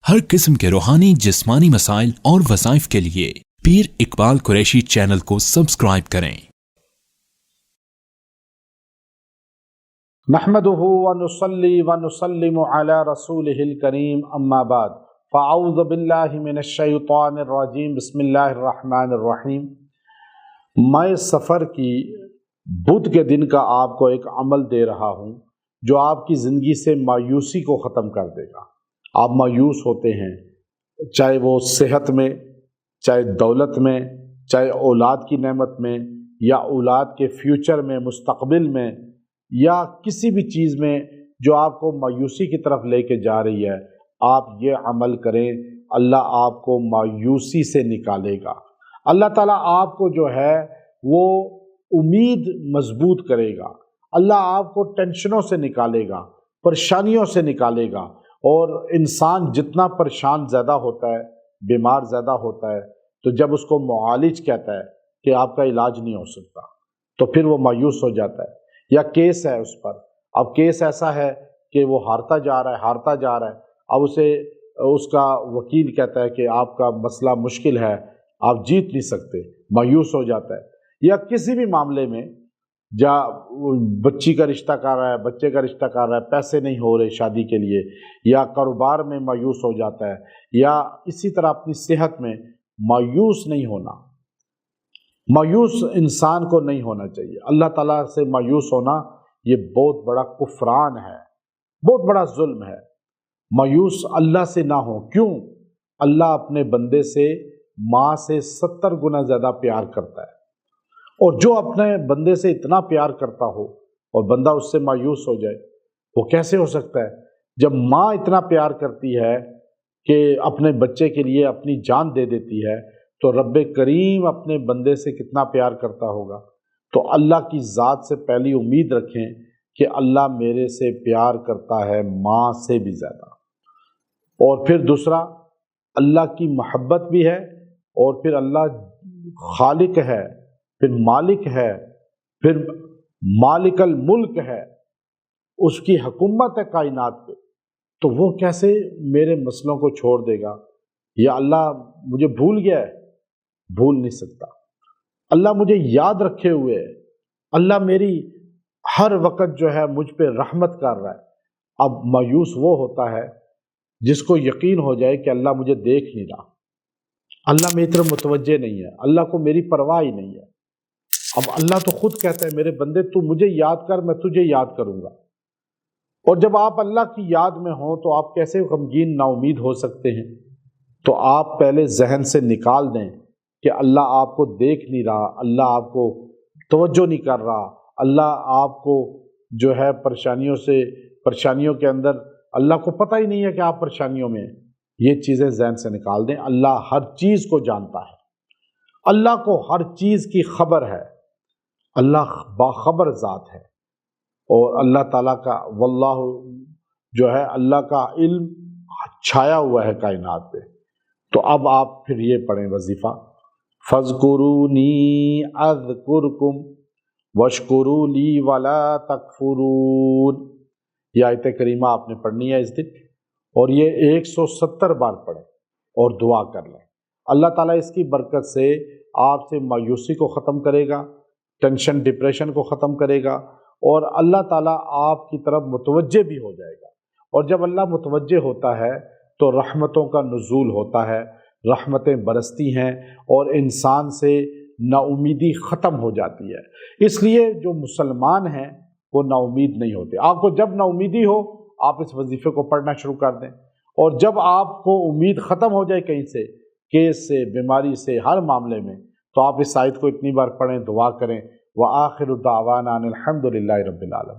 हर किस्म के रूहानी जिस्मानी मसाइल और वज़ाइफ के लिए पीर इकबाल कुरैशी चैनल को सब्सक्राइब करें। नहमदुहु व नुसल्ली व नुसल्लिमु अला रसूलिहिल करीम अम्मा बाद फ़अऊज़ु बिल्लाहि मिनश शैतानिर रजीम बिस्मिल्लाहिर रहमानिर रहीम। मैं सफ़र की बुध के दिन का आपको एक अमल दे रहा हूँ जो आपकी ज़िंदगी से मायूसी को ख़त्म कर देगा। आप मायूस होते हैं, चाहे वो सेहत में, चाहे दौलत में, चाहे औलाद की नेमत में, या औलाद के फ्यूचर में, मुस्तक़बिल में, या किसी भी चीज़ में जो आपको मायूसी की तरफ लेके जा रही है। आप ये अमल करें, अल्लाह आपको मायूसी से निकालेगा। अल्लाह ताला आपको जो है वो उम्मीद मजबूत करेगा। अल्लाह आपको टेंशनों से निकालेगा, परेशानियों से निकालेगा। और इंसान जितना परेशान ज़्यादा होता है, बीमार ज़्यादा होता है, तो जब उसको मुआलिज कहता है कि आपका इलाज नहीं हो सकता, तो फिर वो मायूस हो जाता है। या केस है उस पर, अब केस ऐसा है कि वो हारता जा रहा है, अब उसे उसका वकील कहता है कि आपका मसला मुश्किल है, आप जीत नहीं सकते, मायूस हो जाता है। या किसी भी मामले में, या बच्ची का रिश्ता कर रहा है, बच्चे का रिश्ता कर रहा है, पैसे नहीं हो रहे शादी के लिए, या कारोबार में मायूस हो जाता है, या इसी तरह अपनी सेहत में मायूस नहीं होना। मायूस इंसान को नहीं होना चाहिए। अल्लाह ताला से मायूस होना ये बहुत बड़ा कुफरान है, बहुत बड़ा जुल्म है। मायूस अल्लाह से ना हो। क्यों? अल्लाह अपने बंदे से माँ से 70 गुना ज़्यादा प्यार करता है। और जो अपने बंदे से इतना प्यार करता हो और बंदा उससे मायूस हो जाए, वो कैसे हो सकता है? जब माँ इतना प्यार करती है कि अपने बच्चे के लिए अपनी जान दे देती है, तो रब्बे करीम अपने बंदे से कितना प्यार करता होगा। तो अल्लाह की ज़ात से पहली उम्मीद रखें कि अल्लाह मेरे से प्यार करता है माँ से भी ज़्यादा। और फिर दूसरा, अल्लाह की मोहब्बत भी है, और फिर अल्लाह खालिक है, फिर मालिक है, फिर मालिकल मुल्क है, उसकी हुकूमत है कायनात पे। तो वो कैसे मेरे मसलों को छोड़ देगा? या अल्लाह मुझे भूल गया है? भूल नहीं सकता। अल्लाह मुझे याद रखे हुए है। अल्लाह मेरी हर वक्त जो है मुझ पे रहमत कर रहा है। अब मायूस वो होता है जिसको यकीन हो जाए कि अल्लाह मुझे देख नहीं रहा, अल्लाह मेरी तरफ मुतवज्जे नहीं है, अल्लाह को मेरी परवाह ही नहीं है। अब अल्लाह तो खुद कहता है, मेरे बंदे तू मुझे याद कर, मैं तुझे याद करूंगा। और जब आप अल्लाह की याद में हो तो आप कैसे गमगीन नाउमीद हो सकते हैं? तो आप पहले जहन से निकाल दें कि अल्लाह आपको देख नहीं रहा, अल्लाह आपको तवज्जो नहीं कर रहा, अल्लाह आपको जो है परेशानियों के अंदर अल्लाह को पता ही नहीं है कि आप परेशानियों में हैं। ये चीज़ें जहन से निकाल दें। अल्लाह हर चीज़ को जानता है, अल्लाह को हर चीज़ की खबर है, अल्लाह बाखबर ज़ात है। और अल्लाह ताला का वल्लाहु जो है, अल्लाह का इल्म छाया हुआ है कायनात पे। तो अब आप फिर ये पढ़ें वजीफ़ा, फ़ज़्कुरूनी अज़्कुरकुम वश्कुरू ली वला तकफुरून। यह आयत करीमा आपने पढ़नी है इस दिन, और ये 170 बार पढ़ें और दुआ कर लें। अल्लाह ताला इसकी बरकत से आपसे मायूसी को ख़त्म करेगा, टेंशन डिप्रेशन को ख़त्म करेगा, और अल्लाह ताला आपकी तरफ मुतवज्जे भी हो जाएगा। और जब अल्लाह मुतवज्जे होता है तो रहमतों का नुज़ूल होता है, रहमतें बरसती हैं, और इंसान से नाउमीदी ख़त्म हो जाती है। इसलिए जो मुसलमान हैं वो नाउमीद नहीं होते। आपको जब नाउमीदी हो, आप इस वजीफ़े को पढ़ना शुरू कर दें। और जब आपको उम्मीद ख़त्म हो जाए कहीं से, केस से, बीमारी से, हर मामले में, तो आप इस आयत को इतनी बार पढ़ें, दुआ करें। व आखिरु दावाना अनिल हम्दुलिल्लाहि रब्बिल आलमीन।